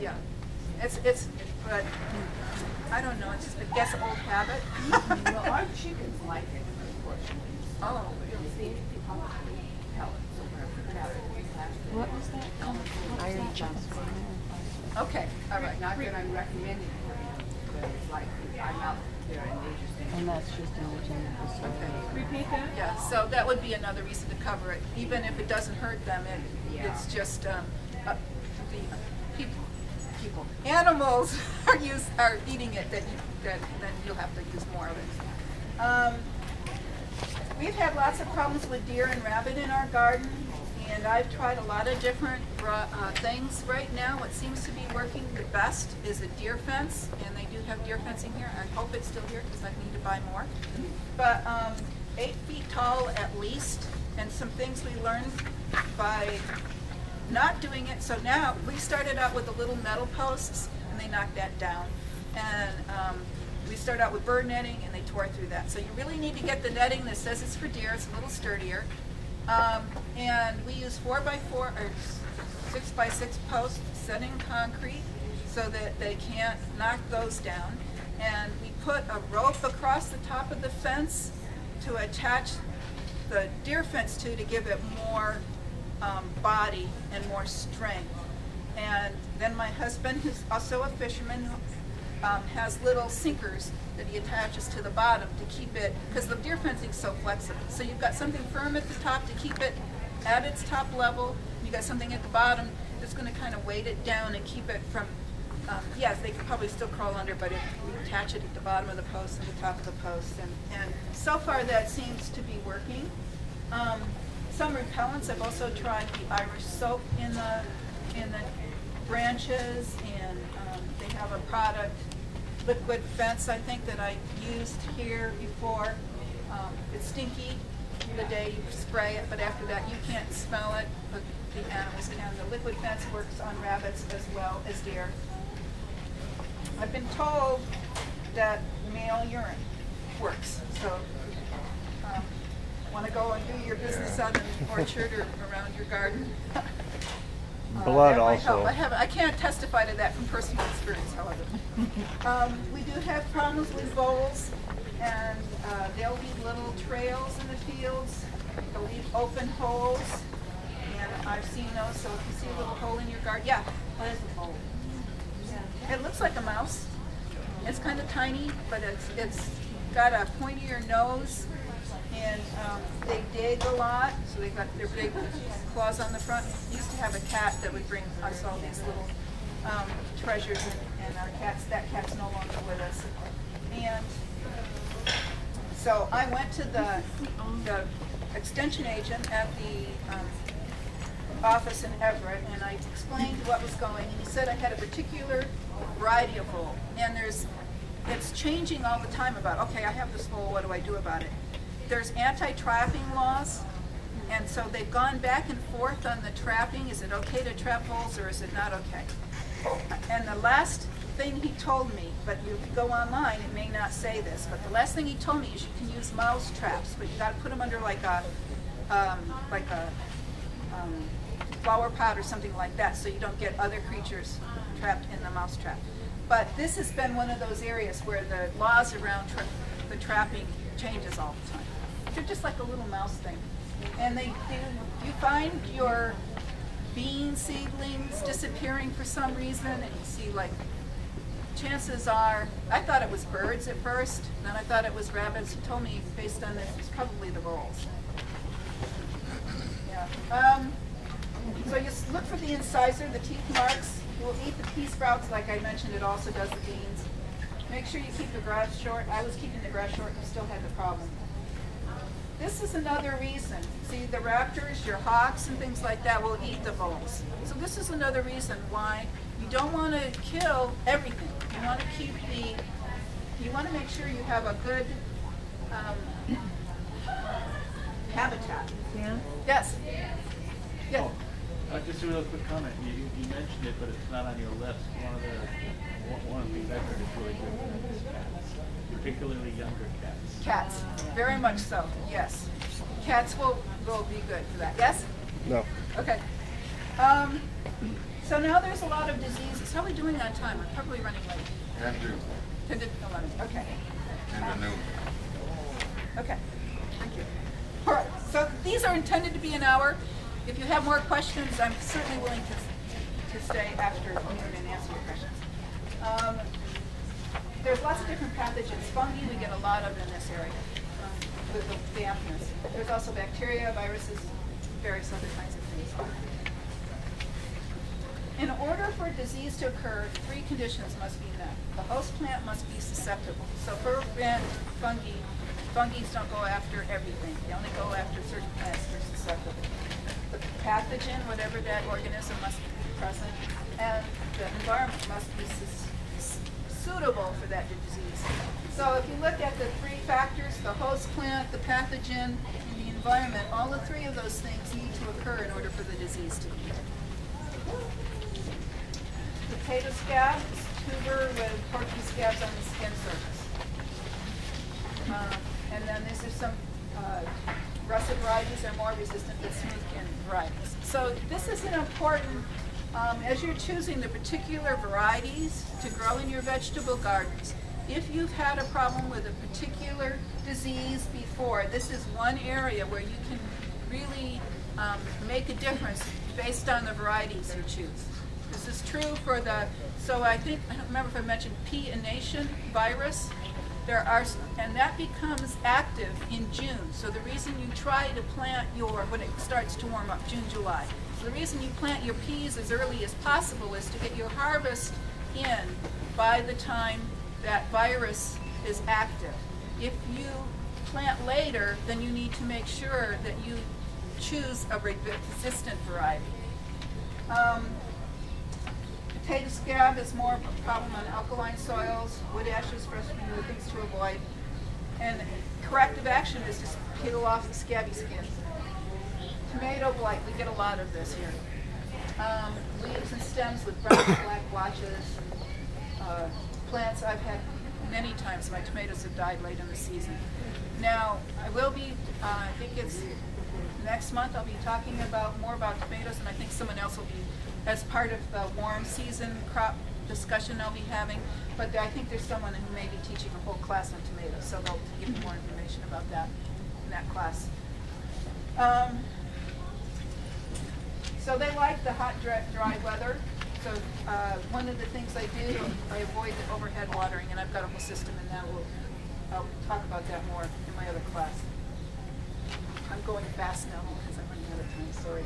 Yeah. But I don't know, it's just, I guess, old habit. Well, our chickens like it, unfortunately. Oh, You'll see pellets over for pellets. What was that? Iron chunks. okay, all right. Not that I'm recommending it for you, but it's like, I'm out there and they just think. And that's just imaging the soil. Okay. Repeat that? Yeah, so that would be another reason to cover it, even if it doesn't hurt them. It's just the people, animals are eating it. Then you'll have to use more of it. We've had lots of problems with deer and rabbit in our garden, and I've tried a lot of different things. Right now, what seems to be working the best is a deer fence, and they do have deer fencing here. I hope it's still here because I need to buy more. But 8 feet tall at least, and some things we learned by not doing it. So now, we started out with the little metal posts, and they knocked that down. And we started out with bird netting, and they tore through that. So you really need to get the netting that says it's for deer. It's a little sturdier. And we use 4x4 or 6x6 posts set in concrete so that they can't knock those down. And we put a rope across the top of the fence to attach the deer fence to give it more body and more strength. And then my husband, who's also a fisherman, has little sinkers that he attaches to the bottom to keep it, because the deer fencing is so flexible. So you've got something firm at the top to keep it at its top level. You've got something at the bottom that's going to kind of weight it down and keep it from, yes, they could probably still crawl under, but if we attach it at the bottom of the post and the top of the post. And so far that seems to be working. Some repellents, I've also tried the Irish soap in the branches, and they have a product, Liquid Fence, I think, that I used here before. It's stinky the day you spray it, but after that you can't smell it, but the animals can. The Liquid Fence works on rabbits as well as deer. I've been told that male urine works, so want to go and do your business out in the orchard or around your garden. Blood that might also. help. I can't testify to that from personal experience, however. We do have problems with voles, and they'll leave little trails in the fields. They'll leave open holes, and I've seen those. So if you see a little hole in your garden, yeah. What is a vole? It looks like a mouse. It's kind of tiny, but it's got a pointier nose, and they dig a lot, so they've got their big claws on the front. We used to have a cat that would bring us all these little treasures, and that cat's no longer with us. And so I went to the extension agent at the office in Everett, and I explained what was going, and he said I had a particular variety of vole, and it's changing all the time about, okay, I have this vole, what do I do about it? There's anti-trapping laws, and so they've gone back and forth on the trapping. Is it okay to trap voles or is it not okay? And the last thing he told me, but if you go online, it may not say this, but the last thing he told me is you can use mouse traps, but you got to put them under like a flower pot or something like that, so you don't get other creatures trapped in the mouse trap. But this has been one of those areas where the laws around the trapping changes all the time. They're just like a little mouse thing. And you find your bean seedlings disappearing for some reason, and you see, like, chances are, I thought it was birds at first, then I thought it was rabbits. He told me, based on this, it's probably the voles. Yeah. So you look for the incisor, the teeth marks. It will eat the pea sprouts, like I mentioned. It also does the beans. Make sure you keep the grass short. I was keeping the grass short and still had the problem. This is another reason. See, the raptors, your hawks and things like that will eat the voles. So this is another reason why you don't want to kill everything. You want to keep you want to make sure you have a good habitat. Yeah? Yes? Yeah. Just a real quick comment. You mentioned it, but it's not on your list. One of the things I've heard is really good for cats, particularly younger cats. Cats, very much so, yes. Cats will be good for that, yes? No. Okay. So now there's a lot of diseases. How are we doing on time? We're probably running late. 10 to 11, okay. Okay, thank you. All right, so these are intended to be an hour. If you have more questions, I'm certainly willing to stay after noon and answer your questions. There's lots of different pathogens. Fungi we get a lot of in this area with the dampness. There's also bacteria, viruses, various other kinds of things. In order for a disease to occur, 3 conditions must be met. The host plant must be susceptible. So for fungi don't go after everything. They only go after certain plants that are susceptible. The pathogen, whatever that organism, must be present, and the environment must be suitable for that disease. So if you look at the 3 factors, the host plant, the pathogen, and the environment, all the 3 of those things need to occur in order for the disease to begin. Potato scab is tuber with porky scabs on the skin surface. And then these are some russet varieties are more resistant than smooth-skin varieties. So this is an important, as you're choosing the particular varieties to grow in your vegetable gardens, if you've had a problem with a particular disease before, this is one area where you can really make a difference based on the varieties you choose. This is true for so I don't remember if I mentioned P. annation virus. And that becomes active in June. So the reason you try to plant when it starts to warm up, June, July. So the reason you plant your peas as early as possible is to get your harvest in by the time that virus is active. If you plant later, then you need to make sure that you choose a resistant variety. Potato scab is more of a problem on alkaline soils. Wood ashes for the things to avoid. And corrective action is just peel off the scabby skin. Tomato blight, we get a lot of this here. Leaves and stems with brown and black blotches. Plants I've had many times. My tomatoes have died late in the season. Now, I will be, I think it's next month, I'll be talking more about tomatoes, and I think someone else will be, as part of the warm season crop discussion I'll be having, but I think there's someone who may be teaching a whole class on tomatoes, so they'll give you more information about that in that class. So they like the hot, dry weather. So one of the things I do, I avoid the overhead watering, and I've got a whole system in that. I'll talk about that more in my other class. I'm going fast now because I'm running out of time, sorry.